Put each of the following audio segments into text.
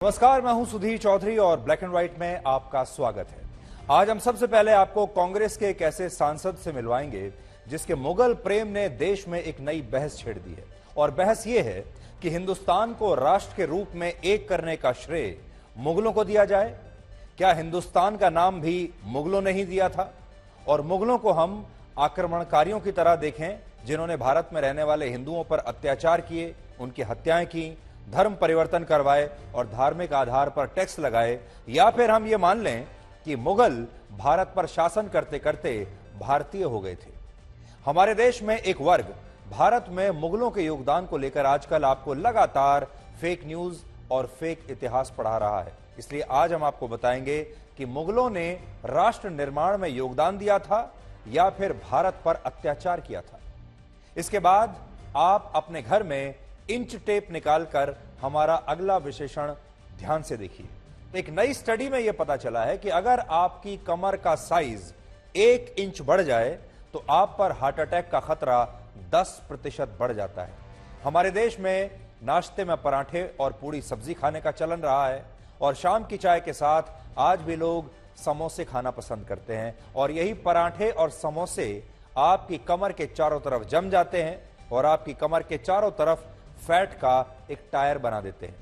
नमस्कार, मैं हूं सुधीर चौधरी और ब्लैक एंड व्हाइट में आपका स्वागत है। आज हम सबसे पहले आपको कांग्रेस के एक ऐसे सांसद से मिलवाएंगे जिसके मुगल प्रेम ने देश में एक नई बहस छेड़ दी है। और बहस यह है कि हिंदुस्तान को राष्ट्र के रूप में एक करने का श्रेय मुगलों को दिया जाए। क्या हिंदुस्तान का नाम भी मुगलों ने ही दिया था? और मुगलों को हम आक्रमणकारियों की तरह देखें जिन्होंने भारत में रहने वाले हिंदुओं पर अत्याचार किए, उनकी हत्याएं की, धर्म परिवर्तन करवाए और धार्मिक आधार पर टैक्स लगाए, या फिर हम ये मान लें कि मुगल भारत पर शासन करते करते भारतीय हो गए थे। हमारे देश में एक वर्ग भारत में मुगलों के योगदान को लेकर आजकल आपको लगातार फेक न्यूज और फेक इतिहास पढ़ा रहा है। इसलिए आज हम आपको बताएंगे कि मुगलों ने राष्ट्र निर्माण में योगदान दिया था या फिर भारत पर अत्याचार किया था। इसके बाद आप अपने घर में इंच टेप निकालकर हमारा अगला विशेषण ध्यान से देखिए। एक नई स्टडी में यह पता चला है कि अगर आपकी कमर का साइज 1 इंच बढ़ जाए तो आप पर हार्ट अटैक का खतरा 10% बढ़ जाता है। हमारे देश में नाश्ते में पराठे और पूरी सब्जी खाने का चलन रहा है और शाम की चाय के साथ आज भी लोग समोसे खाना पसंद करते हैं और यही पराठे और समोसे आपकी कमर के चारों तरफ जम जाते हैं और आपकी कमर के चारों तरफ फैट का एक टायर बना देते हैं।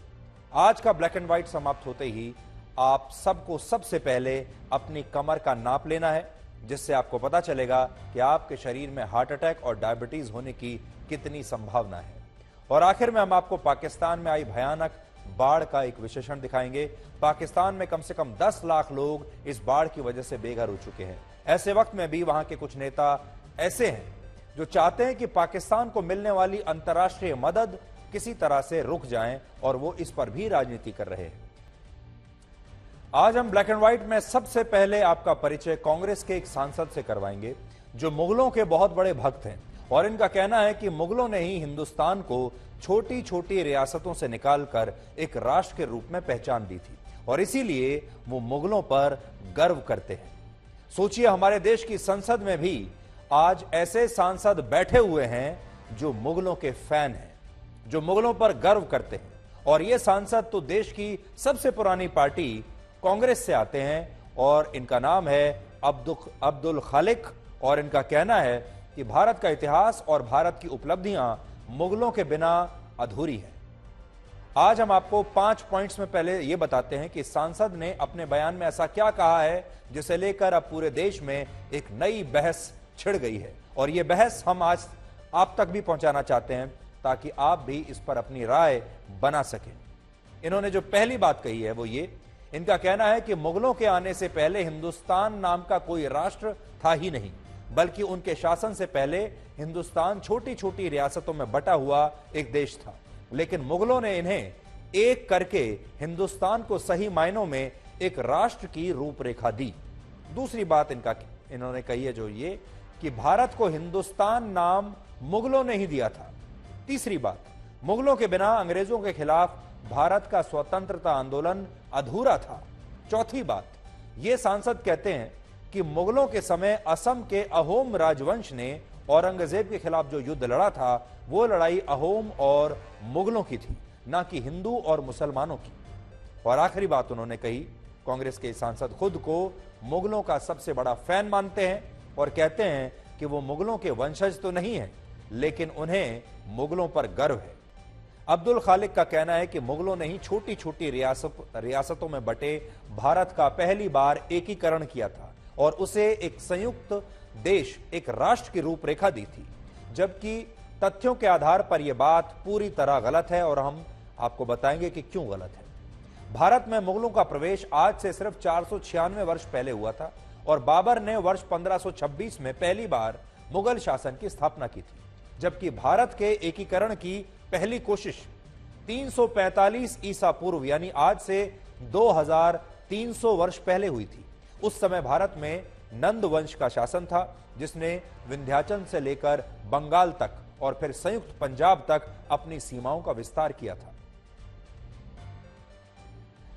आज का ब्लैक एंड व्हाइट समाप्त होते ही आप सबको सबसे पहले अपनी कमर का नाप लेना है, जिससे आपको पता चलेगा कि आपके शरीर में हार्ट अटैक और डायबिटीज होने की कितनी संभावना है। और आखिर में हम आपको पाकिस्तान में आई भयानक बाढ़ का एक विशेषण दिखाएंगे। पाकिस्तान में कम से कम 10 लाख लोग इस बाढ़ की वजह से बेघर हो चुके हैं। ऐसे वक्त में भी वहां के कुछ नेता ऐसे हैं जो चाहते हैं कि पाकिस्तान को मिलने वाली अंतर्राष्ट्रीय मदद किसी तरह से रुक जाए और वो इस पर भी राजनीति कर रहे हैं। आज हम ब्लैक एंड व्हाइट में सबसे पहले आपका परिचय कांग्रेस के एक सांसद से करवाएंगे जो मुगलों के बहुत बड़े भक्त हैं और इनका कहना है कि मुगलों ने ही हिंदुस्तान को छोटी छोटी रियासतों से निकालकर एक राष्ट्र के रूप में पहचान दी थी और इसीलिए वो मुगलों पर गर्व करते हैं। सोचिए, हमारे देश की संसद में भी आज ऐसे सांसद बैठे हुए हैं जो मुगलों के फैन हैं, जो मुगलों पर गर्व करते हैं। और ये सांसद तो देश की सबसे पुरानी पार्टी कांग्रेस से आते हैं और इनका नाम है अब्दुल खालिक और इनका कहना है कि भारत का इतिहास और भारत की उपलब्धियां मुगलों के बिना अधूरी है। आज हम आपको 5 पॉइंट्स में पहले यह बताते हैं कि सांसद ने अपने बयान में ऐसा क्या कहा है जिसे लेकर अब पूरे देश में एक नई बहस छिड़ गई है। और यह बहस हम आज आप तक भी पहुंचाना चाहते हैं ताकि आप भी इस पर अपनी राय बना सकें। इन्होंने जो पहली बात कही है वो ये, इनका कहना है कि मुगलों के आने से पहले हिंदुस्तान नाम का कोई राष्ट्र था ही नहीं, बल्कि उनके शासन से पहले हिंदुस्तान छोटी छोटी रियासतों में बटा हुआ एक देश था। लेकिन मुगलों ने इन्हें एक करके हिंदुस्तान को सही मायनों में एक राष्ट्र की रूपरेखा दी। दूसरी बात इन्होंने कही है जो ये कि भारत को हिंदुस्तान नाम मुगलों ने ही दिया था। तीसरी बात, मुगलों के बिना अंग्रेजों के खिलाफ भारत का स्वतंत्रता आंदोलन अधूरा था। चौथी बात, ये सांसद कहते हैं कि मुगलों के समय असम के अहोम राजवंश ने औरंगजेब के खिलाफ जो युद्ध लड़ा था वो लड़ाई अहोम और मुगलों की थी, ना कि हिंदू और मुसलमानों की। और आखिरी बात उन्होंने कही, कांग्रेस के सांसद खुद को मुगलों का सबसे बड़ा फैन मानते हैं और कहते हैं कि वो मुगलों के वंशज तो नहीं है लेकिन उन्हें मुगलों पर गर्व है। अब्दुल खालिक का कहना है कि मुगलों ने ही छोटी छोटी रियासतों में बटे भारत का पहली बार एकीकरण किया था और उसे एक संयुक्त देश, एक राष्ट्र की रूपरेखा दी थी, जबकि तथ्यों के आधार पर यह बात पूरी तरह गलत है और हम आपको बताएंगे कि क्यों गलत है। भारत में मुगलों का प्रवेश आज से सिर्फ 496 वर्ष पहले हुआ था और बाबर ने वर्ष 1526 में पहली बार मुगल शासन की स्थापना की थी, जबकि भारत के एकीकरण की पहली कोशिश 345 ईसा पूर्व यानी आज से 2300 वर्ष पहले हुई थी। उस समय भारत में नंद वंश का शासन था जिसने विंध्याचल से लेकर बंगाल तक और फिर संयुक्त पंजाब तक अपनी सीमाओं का विस्तार किया था।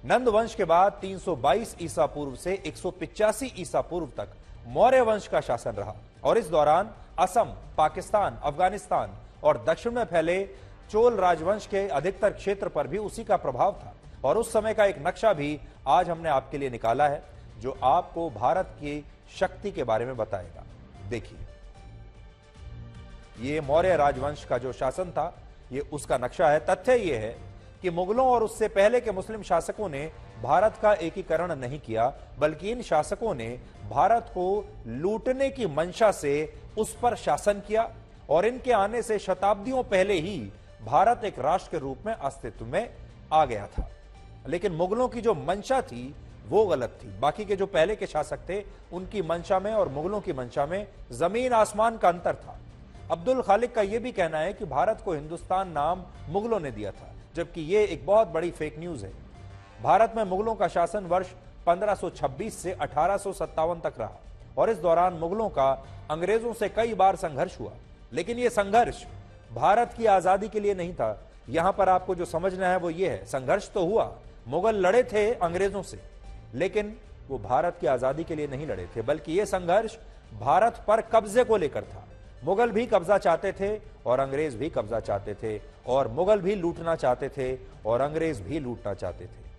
नंद वंश के बाद 322 ईसा पूर्व से 185 ईसा पूर्व तक मौर्य वंश का शासन रहा और इस दौरान असम, पाकिस्तान, अफगानिस्तान और दक्षिण में फैले चोल राजवंश के अधिकतर क्षेत्र पर भी उसी का प्रभाव था। और उस समय का एक नक्शा भी आज हमने आपके लिए निकाला है, जो आपको भारत की शक्ति के बारे में बताएगा। देखिए, ये मौर्य राजवंश का जो शासन था, ये उसका नक्शा है। तथ्य ये है कि मुगलों और उससे पहले के मुस्लिम शासकों ने भारत का एकीकरण नहीं किया, बल्कि इन शासकों ने भारत को लूटने की मंशा से उस पर शासन किया और इनके आने से शताब्दियों पहले ही भारत एक राष्ट्र के रूप में अस्तित्व में आ गया था। लेकिन मुगलों की जो मंशा थी वो गलत थी। बाकी के जो पहले के शासक थे, उनकी मंशा में और मुगलों की मंशा में जमीन आसमान का अंतर था। अब्दुल खालिक का यह भी कहना है कि भारत को हिंदुस्तान नाम मुगलों ने दिया था, जबकि यह एक बहुत बड़ी फेक न्यूज है। भारत में मुगलों का शासन वर्ष 1526 से 1857 तक रहा और इस दौरान मुगलों का अंग्रेजों से कई बार संघर्ष हुआ। लेकिन यह संघर्ष भारत की आजादी के लिए नहीं था। यहां पर आपको जो समझना है वो ये है, संघर्ष तो हुआ, मुगल लड़े थे अंग्रेजों से, लेकिन वो भारत की आजादी के लिए नहीं लड़े थे, बल्कि यह संघर्ष भारत पर कब्जे को लेकर था। मुगल भी कब्जा चाहते थे और अंग्रेज भी कब्जा चाहते थे, और मुगल भी लूटना चाहते थे और अंग्रेज भी लूटना चाहते थे।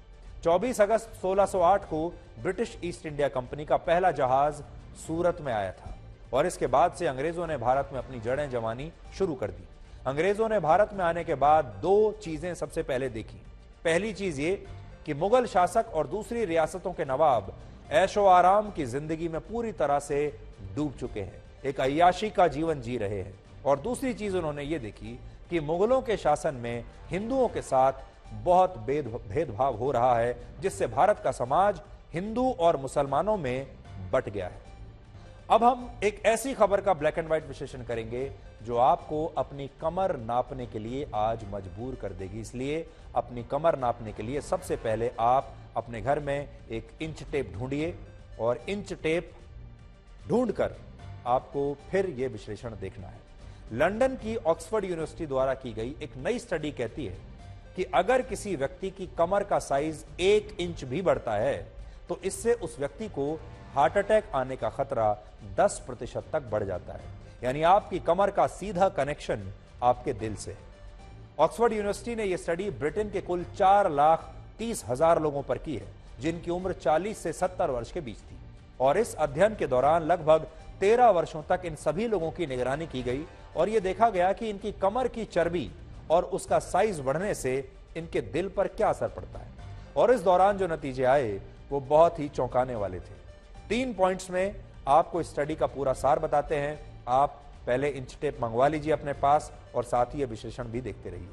24 अगस्त 1608 को ब्रिटिश ईस्ट इंडिया कंपनी का पहला जहाज सूरत में आया था और इसके बाद से अंग्रेजों ने भारत में अपनी जड़ें जमानी शुरू कर दी। अंग्रेजों ने भारत में आने के बाद दो चीजें सबसे पहले देखी। पहली चीज ये कि मुगल शासक और दूसरी रियासतों के नवाब ऐशो आराम की जिंदगी में पूरी तरह से डूब चुके हैं, एक अय्याशी का जीवन जी रहे हैं। और दूसरी चीज उन्होंने ये देखी कि मुगलों के शासन में हिंदुओं के साथ बहुत भेदभाव हो रहा है, जिससे भारत का समाज हिंदू और मुसलमानों में बट गया है। अब हम एक ऐसी खबर का ब्लैक एंड व्हाइट विश्लेषण करेंगे जो आपको अपनी कमर नापने के लिए आज मजबूर कर देगी। इसलिए अपनी कमर नापने के लिए सबसे पहले आप अपने घर में एक इंच टेप ढूंढिए और इंच टेप ढूंढकर आपको फिर यह विश्लेषण देखना है। लंदन की ऑक्सफोर्ड यूनिवर्सिटी द्वारा की गई एक नई स्टडी कहती है कि अगर किसी व्यक्ति की कमर का साइज 1 इंच भी बढ़ता है तो इससे उस व्यक्ति को हार्ट अटैक आने का खतरा 10% तक बढ़ जाता है। यानी आपकी कमर का सीधा कनेक्शन आपके दिल से है। ऑक्सफोर्ड यूनिवर्सिटी ने यह स्टडी ब्रिटेन के कुल 4,30,000 लोगों पर की है, जिनकी उम्र 40 से 70 वर्ष के बीच थी। और इस अध्ययन के दौरान लगभग 13 वर्षों तक इन सभी लोगों की निगरानी की गई और यह देखा गया कि इनकी कमर की चर्बी और उसका साइज बढ़ने से इनके दिल पर क्या असर पड़ता है। और इस दौरान जो नतीजे आए वो बहुत ही चौंकाने वाले थे। 3 पॉइंट्स में आपको इस स्टडी का पूरा सार बताते हैं। आप पहले इंच टेप मंगवा लीजिए अपने पास और साथ ही यह विश्लेषण भी देखते रहिए।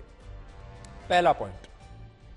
पहला पॉइंट,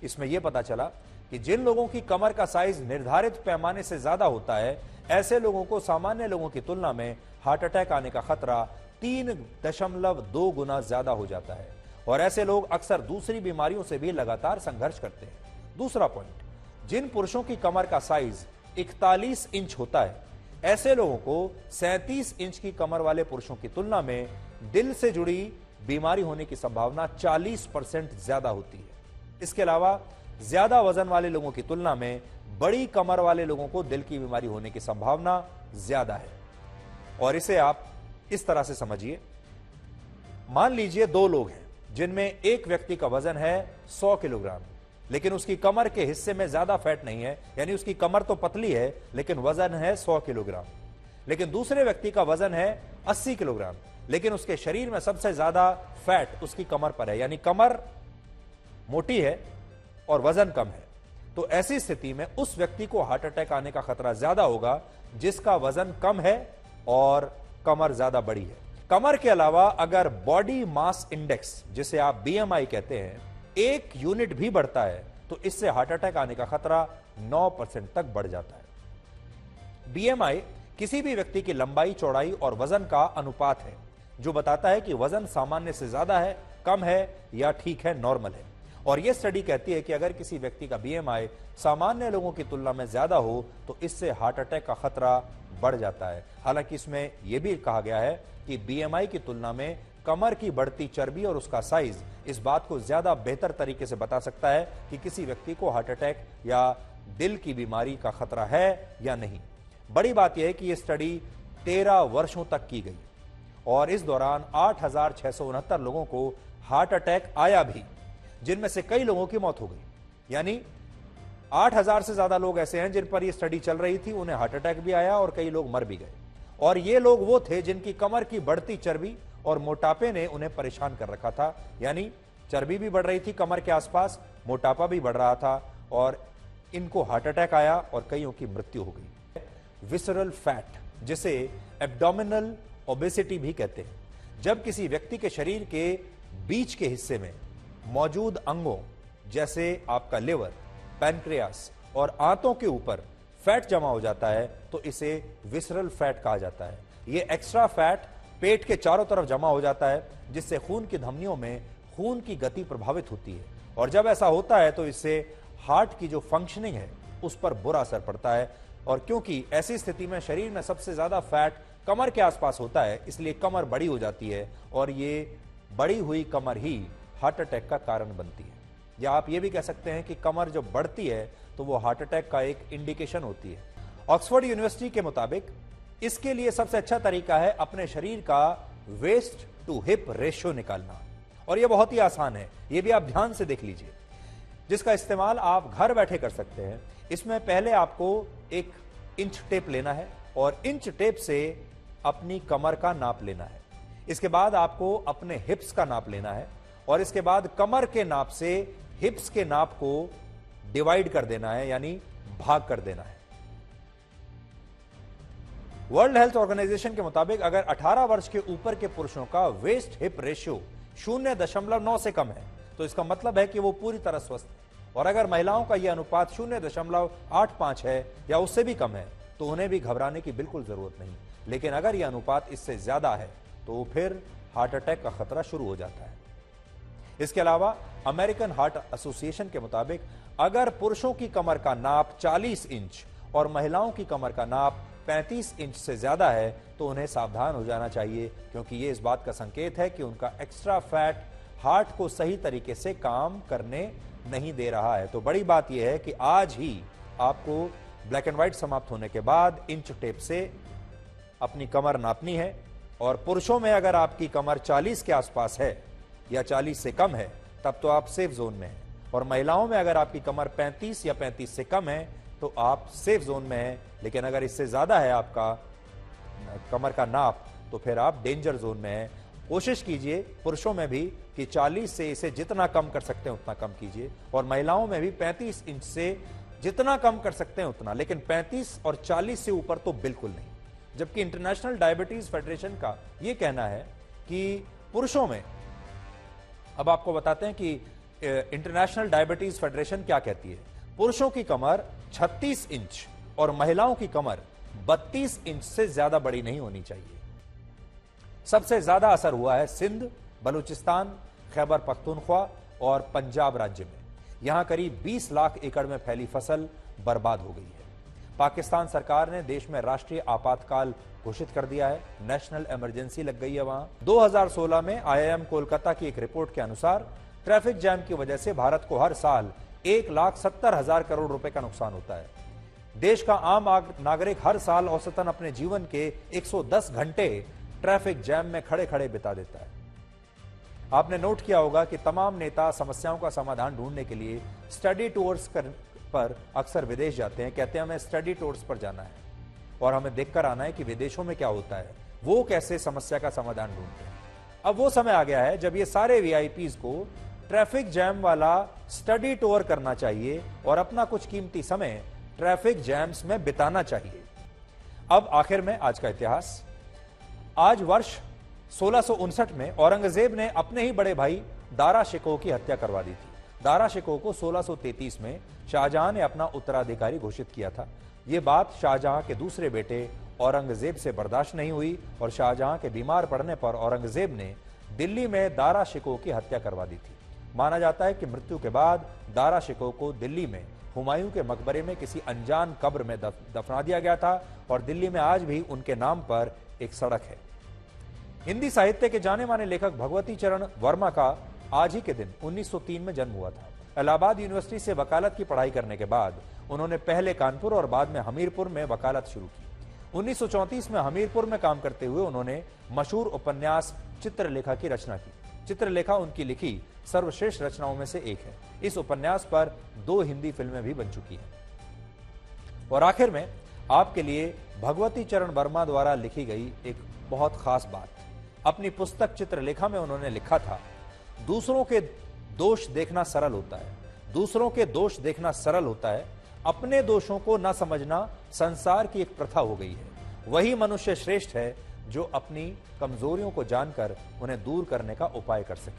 इसमें यह पता चला कि जिन लोगों की कमर का साइज निर्धारित पैमाने से ज्यादा होता है, ऐसे लोगों को सामान्य लोगों की तुलना में हार्ट अटैक आने का खतरा 3.2 गुना ज्यादा हो जाता है और ऐसे लोग अक्सर दूसरी बीमारियों से भी लगातार संघर्ष करते हैं। दूसरा पॉइंट, जिन पुरुषों की कमर का साइज 41 इंच होता है, ऐसे लोगों को 37 इंच की कमर वाले पुरुषों की तुलना में दिल से जुड़ी बीमारी होने की संभावना 40% ज्यादा होती है। इसके अलावा ज्यादा वजन वाले लोगों की तुलना में बड़ी कमर वाले लोगों को दिल की बीमारी होने की संभावना ज्यादा है। और इसे आप इस तरह से समझिए, मान लीजिए 2 लोग हैं जिनमें एक व्यक्ति का वजन है 100 किलोग्राम, लेकिन उसकी कमर के हिस्से में ज्यादा फैट नहीं है, यानी उसकी कमर तो पतली है लेकिन वजन है 100 किलोग्राम। लेकिन दूसरे व्यक्ति का वजन है 80 किलोग्राम, लेकिन उसके शरीर में सबसे ज्यादा फैट उसकी कमर पर है, यानी कमर मोटी है और वजन कम है। तो ऐसी स्थिति में उस व्यक्ति को हार्ट अटैक आने का खतरा ज्यादा होगा जिसका वजन कम है और कमर ज्यादा बड़ी है। कमर के अलावा अगर बॉडी मास इंडेक्स, जिसे आप बीएमआई कहते हैं, 1 यूनिट भी बढ़ता है तो इससे हार्ट अटैक आने का खतरा 9% तक बढ़ जाता है। बीएमआई किसी भी व्यक्ति की लंबाई, चौड़ाई और वजन का अनुपात है जो बताता है कि वजन सामान्य से ज्यादा है, कम है या ठीक है, नॉर्मल है। और यह स्टडी कहती है कि अगर किसी व्यक्ति का बीएमआई सामान्य लोगों की तुलना में ज्यादा हो तो इससे हार्ट अटैक का खतरा बढ़ जाता है। हालांकि इसमें यह भी कहा गया है कि बीएमआई की तुलना में कमर की बढ़ती चर्बी और उसका साइज इस बात को ज्यादा बेहतर तरीके से बता सकता है कि किसी व्यक्ति को हार्ट अटैक या दिल की बीमारी का खतरा है या नहीं। बड़ी बात यह है कि यह स्टडी 13 वर्षों तक की गई और इस दौरान 8,669 लोगों को हार्ट अटैक आया भी, जिनमें से कई लोगों की मौत हो गई। यानी 8,000 से ज्यादा लोग ऐसे हैं जिन पर यह स्टडी चल रही थी, उन्हें हार्ट अटैक भी आया और कई लोग मर भी गए। और ये लोग वो थे जिनकी कमर की बढ़ती चर्बी और मोटापे ने उन्हें परेशान कर रखा था। यानी चर्बी भी बढ़ रही थी कमर के आसपास, मोटापा भी बढ़ रहा था और इनको हार्ट अटैक आया और कईयों की मृत्यु हो गई। विसरल फैट, जिसे एब्डोमिनल ओबेसिटी भी कहते हैं, जब किसी व्यक्ति के शरीर के बीच के हिस्से में मौजूद अंगों जैसे आपका लिवर, पैनक्रियास और आंतों के ऊपर फैट जमा हो जाता है तो इसे विसरल फैट कहा जाता है। यह एक्स्ट्रा फैट पेट के चारों तरफ जमा हो जाता है, जिससे खून की धमनियों में खून की गति प्रभावित होती है और जब ऐसा होता है तो इससे हार्ट की जो फंक्शनिंग है उस पर बुरा असर पड़ता है। और क्योंकि ऐसी स्थिति में शरीर में सबसे ज्यादा फैट कमर के आसपास होता है, इसलिए कमर बड़ी हो जाती है और ये बड़ी हुई कमर ही हार्ट अटैक का कारण बनती है। या आप ये भी कह सकते हैं कि कमर जब बढ़ती है तो वो हार्ट अटैक का एक इंडिकेशन होती है। ऑक्सफोर्ड यूनिवर्सिटी के मुताबिक इसके लिए सबसे अच्छा तरीका है अपने शरीर का वेस्ट टू हिप रेशियो निकालना, और यह बहुत ही आसान है। यह भी आप ध्यान से देख लीजिए, जिसका इस्तेमाल आप घर बैठे कर सकते हैं। इसमें पहले आपको एक इंच टेप लेना है और इंच टेप से अपनी कमर का नाप लेना है। इसके बाद आपको अपने हिप्स का नाप लेना है और इसके बाद कमर के नाप से हिप्स के नाप को डिवाइड कर देना है, यानी भाग कर देना है। वर्ल्ड हेल्थ ऑर्गेनाइजेशन के मुताबिक अगर 18 वर्ष के ऊपर के पुरुषों का वेस्ट हिप रेशियो 0.9 से कम है तो इसका मतलब है कि वो पूरी तरह स्वस्थ है, और अगर महिलाओं का यह अनुपात 0.85 है या उससे भी कम है तो उन्हें भी घबराने की बिल्कुल जरूरत नहीं। लेकिन अगर यह अनुपात इससे ज्यादा है तो फिर हार्ट अटैक का खतरा शुरू हो जाता है। इसके अलावा अमेरिकन हार्ट एसोसिएशन के मुताबिक अगर पुरुषों की कमर का नाप 40 इंच और महिलाओं की कमर का नाप 35 इंच से ज्यादा है तो उन्हें सावधान हो जाना चाहिए, क्योंकि यह इस बात का संकेत है कि उनका एक्स्ट्रा फैट हार्ट को सही तरीके से काम करने नहीं दे रहा है। तो बड़ी बात यह है कि आज ही आपको ब्लैक एंड व्हाइट समाप्त होने के बाद इंच टेप से अपनी कमर नापनी है, और पुरुषों में अगर आपकी कमर 40 के आसपास है या 40 से कम है तब तो आप सेफ जोन में हैं, और महिलाओं में अगर आपकी कमर 35 या 35 से कम है तो आप सेफ जोन में हैं। लेकिन अगर इससे ज्यादा है आपका कमर का नाप तो फिर आप डेंजर जोन में हैं। कोशिश कीजिए पुरुषों में भी कि 40 से इसे जितना कम कर सकते हैं उतना कम कीजिए, और महिलाओं में भी 35 इंच से जितना कम कर सकते हैं उतना, लेकिन 35 और 40 से ऊपर तो बिल्कुल नहीं। जबकि इंटरनेशनल डायबिटीज फेडरेशन का यह कहना है कि पुरुषों में, अब आपको बताते हैं कि इंटरनेशनल डायबिटीज फेडरेशन क्या कहती है। पुरुषों की कमर 36 इंच और महिलाओं की कमर 32 इंच से ज्यादा बड़ी नहीं होनी चाहिए। सबसे ज्यादा असर हुआ है सिंध, बलूचिस्तान, खैबर पख्तूनख्वा और पंजाब राज्य में। यहां करीब 20 लाख एकड़ में फैली फसल बर्बाद हो गई है। पाकिस्तान सरकार ने देश में राष्ट्रीय आपातकाल घोषित कर दिया है, नेशनल इमरजेंसी लग गई है वहां। 2016 में IIM कोलकाता की एक रिपोर्ट के अनुसार ट्रैफिक जैम की वजह से भारत को हर साल 1,70,000 करोड़ रुपए का नुकसान होता है। देश का आम नागरिक हर साल औसतन अपने जीवन के 110 घंटे ट्रैफिक जैम में खड़े खड़े बिता देता है। आपने नोट किया होगा कि तमाम नेता समस्याओं का समाधान ढूंढने के लिए स्टडी टूर्स पर अक्सर विदेश जाते हैं। कहते हैं हमें स्टडी टूर्स पर जाना है और हमें देखकर आना है कि विदेशों में क्या होता है, वो कैसे समस्या का समाधान ढूंढते हैं। अब वो समय आ गया है जब ये सारे VIPs को ट्रैफिक जैम वाला स्टडी टूर करना चाहिए और अपना कुछ कीमती समय ट्रैफिक जैम्स में बिताना चाहिए। अब आखिर में आज का इतिहास। आज वर्ष 1659 में औरंगजेब ने अपने ही बड़े भाई दारा शिकोह की हत्या करवा दी थी। दारा शिकोह को 1633 में शाहजहां ने अपना उत्तराधिकारी घोषित किया था। यह बात शाहजहां के दूसरे बेटे औरंगजेब से बर्दाश्त नहीं हुई और शाहजहां के बीमार पड़ने पर औरंगजेब ने दिल्ली में दारा शिकोह की हत्या करवा दी थी। माना जाता है कि मृत्यु के बाद दारा शिकोह को दिल्ली में हुमायूं के मकबरे में किसी अनजान कब्र में दफना दिया गया था और दिल्ली में आज भी उनके नाम पर एक सड़क है। हिंदी साहित्य के जाने माने लेखक भगवती चरण वर्मा का आज ही के दिन 1903 में जन्म हुआ था। इलाहाबाद यूनिवर्सिटी से वकालत की पढ़ाई करने के बाद उन्होंने पहले कानपुर और बाद में हमीरपुर में वकालत शुरू की। 1934 में हमीरपुर में काम करते हुए उन्होंने मशहूर उपन्यास चित्रलेखा की रचना की। चित्रलेखा उनकी लिखी सर्वश्रेष्ठ रचनाओं में से एक है। इस उपन्यास पर 2 हिंदी फिल्में भी बन चुकी हैं। और आखिर में आपके लिए भगवती चरण वर्मा द्वारा लिखी गई एक बहुत खास बात। अपनी पुस्तक चित्रलेखा में उन्होंने लिखा था, दूसरों के दोष देखना सरल होता है, दूसरों के दोष देखना सरल होता है, अपने दोषों को न समझना संसार की एक प्रथा हो गई है। वही मनुष्य श्रेष्ठ है जो अपनी कमजोरियों को जानकर उन्हें दूर करने का उपाय कर सके।